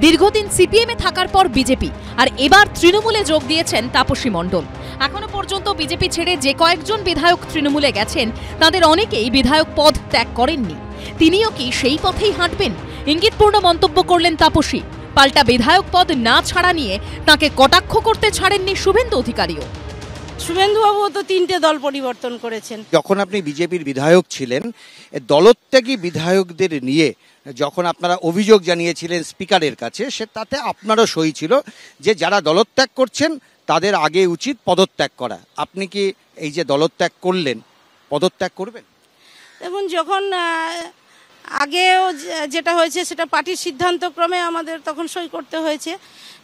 দীর্ঘদিন সিপিএমে থাকার পর বিজেপি আর এবার তৃণমূলে যোগ দিয়েছেন তাপসী মণ্ডল। এখনো পর্যন্ত বিজেপি ছেড়ে যে কয়েকজন বিধায়ক তৃণমূলে গেছেন তাদের অনেকেই বিধায়ক পদ ত্যাগ করেননি। তিনিও কি সেই পথেই হাঁটবেন? ইঙ্গিতপূর্ণ মন্তব্য করলেন তাপসী। পাল্টা বিধায়ক পদ না ছাড়া নিয়ে তাকে কটাক্ষ করতে ছাড়েননি শুভেন্দু অধিকারীও। শুভেন্দুবাবু তো 3টে দল পরিবর্তন করেছেন। যখন আপনি বিজেপির বিধায়ক ছিলেন, দলত্যাগী বিধায়কদের নিয়ে যখন আপনারা অভিযোগ জানিয়েছিলেন স্পিকারের কাছে, সে তাতে আপনারও সই ছিল যে যারা দলত্যাগ করছেন তাদের আগে উচিত পদত্যাগ করা। আপনি কি এই যে দলত্যাগ করলেন, পদত্যাগ করবেন? দেখুন, যখন আগেও যেটা হয়েছে সেটা পার্টির সিদ্ধান্তক্রমে আমাদের তখন সই করতে হয়েছে।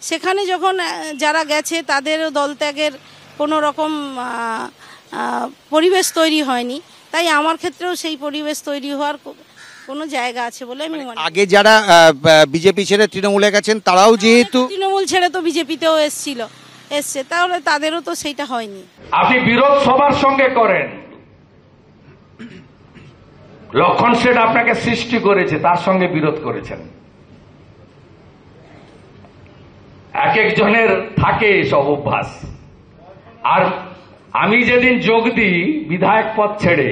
সেখানে যখন যারা গেছে তাদেরও দলত্যাগের কোনো রকম পরিবেশ তৈরি হয়নি, তাই আমার ক্ষেত্রেও সেই পরিবেশ তৈরি হওয়ার কোনো জায়গা আছে বলে আমি মনে করি। আগে যারা বিজেপি ছেড়ে তৃণমূলে গেছেন তারাও যেহেতু তৃণমূল ছেড়ে তো বিজেপিতেও এসছে, তাহলে তাদেরও তো সেইটা হয়নি। আপনি বিরোধ সবার সঙ্গে করেন, লক্ষণ সেট আপনাকে সৃষ্টি করেছে, তার সঙ্গে বিরোধ করেছেন। এক একজনের থাকে সব অভ্যাস। আর আমি যেদিন যোগ দিই বিধায়ক পদ ছেড়ে,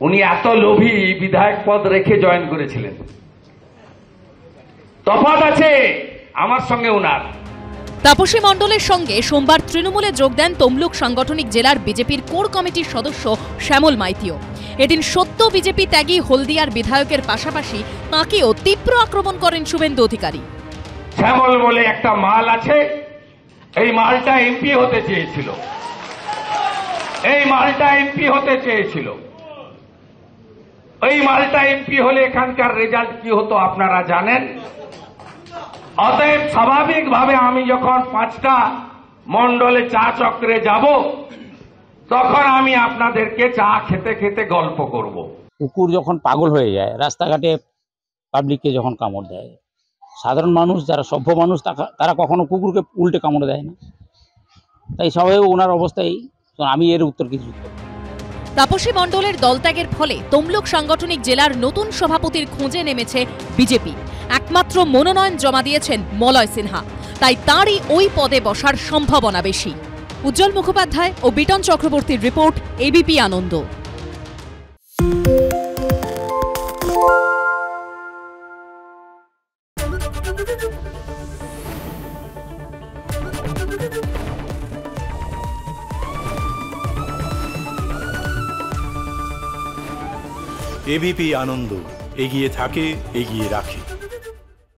উনি এত লোভী বিধায়ক পদ রেখে জয়েন করেছিলেন। তফাৎ আছে আমার সঙ্গে উনার। তাপসী মণ্ডলের সঙ্গে সোমবার তৃণমূলে যোগ দেন তমলুক সাংগঠনিক জেলার বিজেপির কোর কমিটির সদস্য শ্যামল মাইতিও। এদিন সত্য বিজেপি ত্যাগী হলদিয়ার বিধায়কের পাশাপাশি তাঁকেও তীব্র আক্রমণ করেন শুভেন্দু অধিকারী। শ্যামল বলে একটা মাল আছে, এই মালটা এমপি হতে চেয়েছিল, এই মালটা এমপি হতে চেয়েছিল। এই মালটা এমপি হলে এখানকার রেজাল্ট কি হতো আপনারা জানেন। অতএব স্বাভাবিকভাবে আমি যখন 5টা মণ্ডলে চা চক্রে যাব, তখন আমি আপনাদেরকে চা খেতে খেতে গল্প করব। কুকুর যখন পাগল হয়ে যায়, রাস্তাঘাটে পাবলিককে যখন কামড় দেয়, সাধারণ মানুষ যারা সভ্য মানুষ তারা কখনো কুকুরকে উল্টে কামড় দেয় না। তাই সবাই ওনার অবস্থায়, আমি এর উত্তর কিছু। তাপসী মণ্ডলের দলত্যাগের ফলে তমলুক সাংগঠনিক জেলার নতুন সভাপতির খোঁজে নেমেছে বিজেপি। একমাত্র মনোনয়ন জমা দিয়েছেন মলয় সিনহা, তাই তাঁরই ওই পদে বসার সম্ভাবনা বেশি। উজ্জ্বল মুখোপাধ্যায় ও বিটন চক্রবর্তীর রিপোর্ট, এবিপি আনন্দ। এবিপি আনন্দ, এগিয়ে থাকে, এগিয়ে রাখে।